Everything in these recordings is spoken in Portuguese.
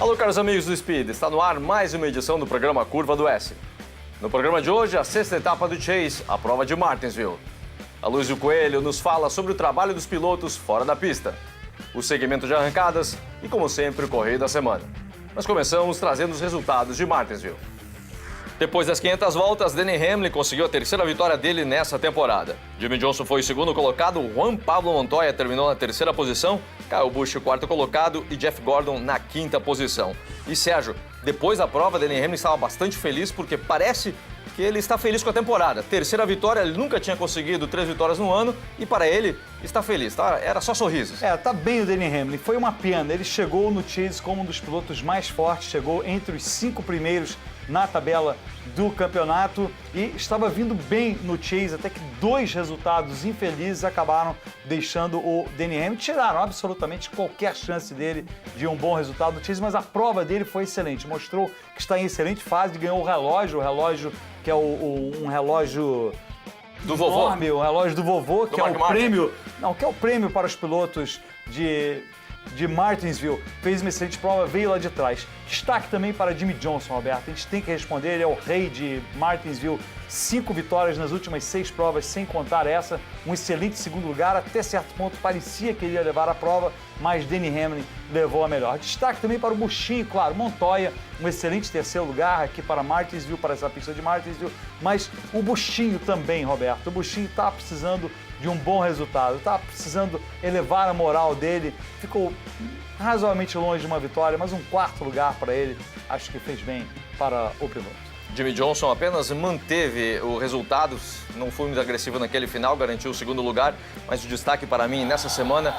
Alô, caros amigos do Speed, está no ar mais uma edição do programa Curva do S. No programa de hoje, a sexta etapa do Chase, a prova de Martinsville. A Lúcio Coelho nos fala sobre o trabalho dos pilotos fora da pista, o segmento de arrancadas e, como sempre, o correio da semana. Nós começamos trazendo os resultados de Martinsville. Depois das 500 voltas, Denny Hamlin conseguiu a terceira vitória dele nessa temporada. Jimmy Johnson foi o segundo colocado, Juan Pablo Montoya terminou na terceira posição, Kyle Busch o quarto colocado e Jeff Gordon na quinta posição. E Sérgio, depois da prova, Denny Hamlin estava bastante feliz porque parece que ele está feliz com a temporada. Terceira vitória, ele nunca tinha conseguido 3 vitórias no ano e para ele está feliz, tá? Era só sorrisos. Tá bem o Denny Hamlin, foi uma pena. Ele chegou no Chase como um dos pilotos mais fortes, chegou entre os 5 primeiros na tabela do campeonato e estava vindo bem no Chase, até que 2 resultados infelizes acabaram deixando o Denny Hamlin, tiraram absolutamente qualquer chance dele de um bom resultado no Chase, mas a prova dele foi excelente, mostrou que está em excelente fase, ganhou o relógio que é um relógio do vovô. Enorme, o relógio do vovô, que é Mark o Martin. prêmio, que é o prêmio para os pilotos de Martinsville. Fez uma excelente prova, veio lá de trás. Destaque também para Jimmy Johnson, Roberto. A gente tem que responder, ele é o rei de Martinsville. 5 vitórias nas últimas 6 provas, sem contar essa. Um excelente segundo lugar, até certo ponto parecia que ele ia levar a prova, mas Denny Hamlin levou a melhor. Destaque também para o Buschinho, claro, Montoya, um excelente terceiro lugar aqui para Martinsville, para essa pista de Martinsville, mas o Buschinho também, Roberto. O Buschinho está precisando de um bom resultado, está precisando elevar a moral dele, ficou razoavelmente longe de uma vitória, mas um 4º lugar para ele, acho que fez bem para o piloto. Jimmy Johnson apenas manteve o resultado, não foi muito agressivo naquele final, garantiu o segundo lugar, mas o destaque para mim nessa semana,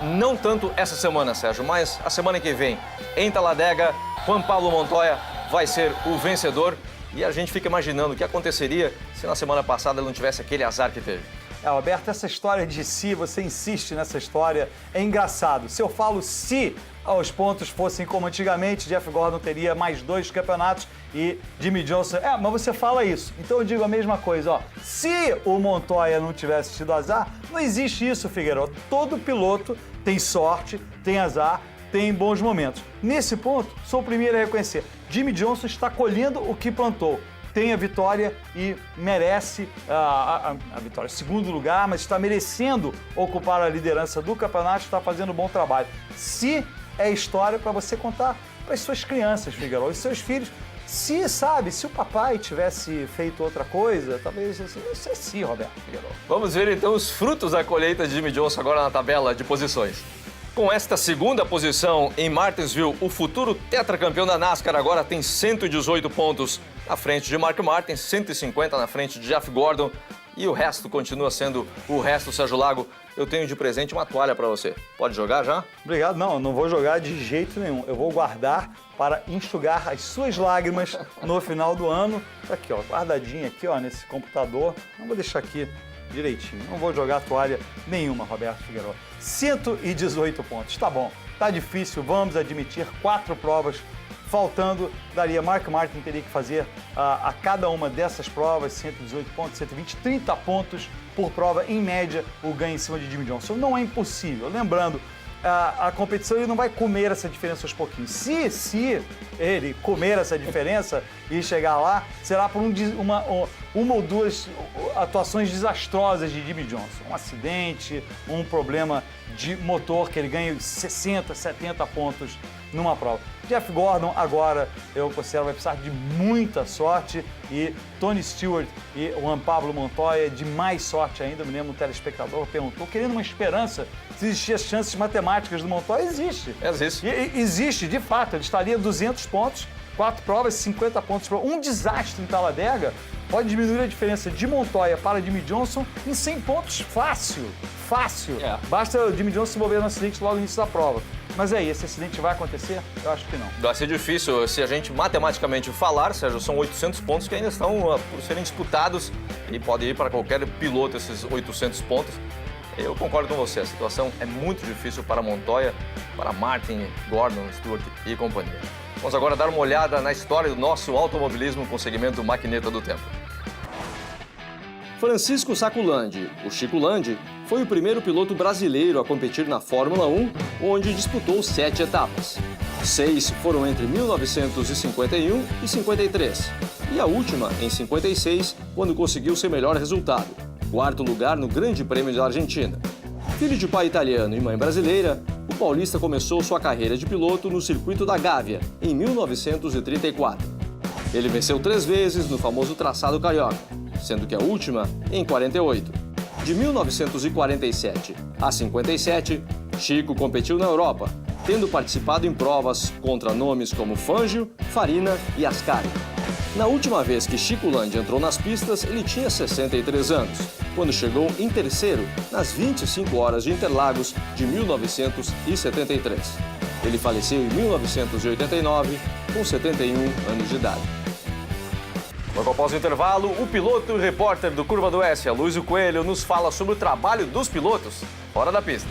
não tanto essa semana, Sérgio, mas a semana que vem, em Talladega, Juan Pablo Montoya vai ser o vencedor e a gente fica imaginando o que aconteceria se na semana passada ele não tivesse aquele azar que teve. Roberto, essa história de se, você insiste nessa história, é engraçado. Se eu falo se os pontos fossem como antigamente, Jeff Gordon teria mais 2 campeonatos e Jimmy Johnson... mas você fala isso. Então eu digo a mesma coisa, ó. Se o Montoya não tivesse tido azar, não existe isso, Figueiredo. Todo piloto tem sorte, tem azar, tem bons momentos. Nesse ponto, sou o primeiro a reconhecer. Jimmy Johnson está colhendo o que plantou. Tem a vitória e merece a vitória. Segundo lugar, mas está merecendo ocupar a liderança do campeonato, está fazendo um bom trabalho. Se é história para você contar para as suas crianças, Figueiredo, os seus filhos. Se o papai tivesse feito outra coisa, talvez isso é sim, Roberto Figueiredo. Vamos ver então os frutos da colheita de Jimmy Johnson agora na tabela de posições. Com esta segunda posição em Martinsville, o futuro tetracampeão da NASCAR agora tem 118 pontos na frente de Mark Martin, 150 na frente de Jeff Gordon e o resto continua sendo o resto, Sérgio Lago. Eu tenho de presente uma toalha para você. Pode jogar já? Obrigado. Não vou jogar de jeito nenhum. Eu vou guardar para enxugar as suas lágrimas no final do ano. Tá aqui, ó, guardadinha aqui, ó, nesse computador. Não vou deixar aqui direitinho. Não vou jogar toalha nenhuma, Roberto Figueiredo. 118 pontos. Tá bom. Tá difícil, vamos admitir. 4 provas faltando. Mark Martin teria que fazer a cada uma dessas provas, 118 pontos, 120, 30 pontos por prova, em média, o ganho em cima de Jimmy Johnson. Não é impossível. Lembrando, a competição ele não vai comer essa diferença aos pouquinhos. Se ele comer essa diferença e chegar lá, será por uma ou 2 atuações desastrosas de Jimmy Johnson. Um acidente, um problema de motor, que ele ganha 60, 70 pontos numa prova. Jeff Gordon agora, eu considero, vai precisar de muita sorte e Tony Stewart e Juan Pablo Montoya de mais sorte ainda. Me lembro um telespectador perguntou, querendo uma esperança, se existiam as chances matemáticas do Montoya. Existe. Existe. Existe, de fato. Ele estaria 200 pontos, 4 provas, 50 pontos. Um desastre em Talladega pode diminuir a diferença de Montoya para Jimmy Johnson em 100 pontos fácil. Basta o Jimmy Johnson se envolver no acidente logo no início da prova. Mas aí, esse acidente vai acontecer? Eu acho que não. Vai ser difícil se a gente matematicamente falar, Sérgio, são 800 pontos que ainda estão por serem disputados e pode ir para qualquer piloto esses 800 pontos. Eu concordo com você, a situação é muito difícil para Montoya, para Martin, Gordon, Stewart e companhia. Vamos agora dar uma olhada na história do nosso automobilismo com o segmento Maquineta do Tempo. Francisco Saculandi, o Chico Landi, foi o primeiro piloto brasileiro a competir na Fórmula 1, onde disputou 7 etapas. 6 foram entre 1951 e 53. E a última em 56, quando conseguiu seu melhor resultado, quarto lugar no Grande Prêmio da Argentina. Filho de pai italiano e mãe brasileira, o paulista começou sua carreira de piloto no circuito da Gávea, em 1934. Ele venceu 3 vezes no famoso traçado carioca, sendo que a última em 48. De 1947 a 57, Chico competiu na Europa, tendo participado em provas contra nomes como Fangio, Farina e Ascari. Na última vez que Chico Landi entrou nas pistas, ele tinha 63 anos, quando chegou em terceiro nas 25 horas de Interlagos de 1973. Ele faleceu em 1989, com 71 anos de idade. Logo após o intervalo, o piloto e repórter do Curva do Oeste, Aloysio Coelho, nos fala sobre o trabalho dos pilotos fora da pista.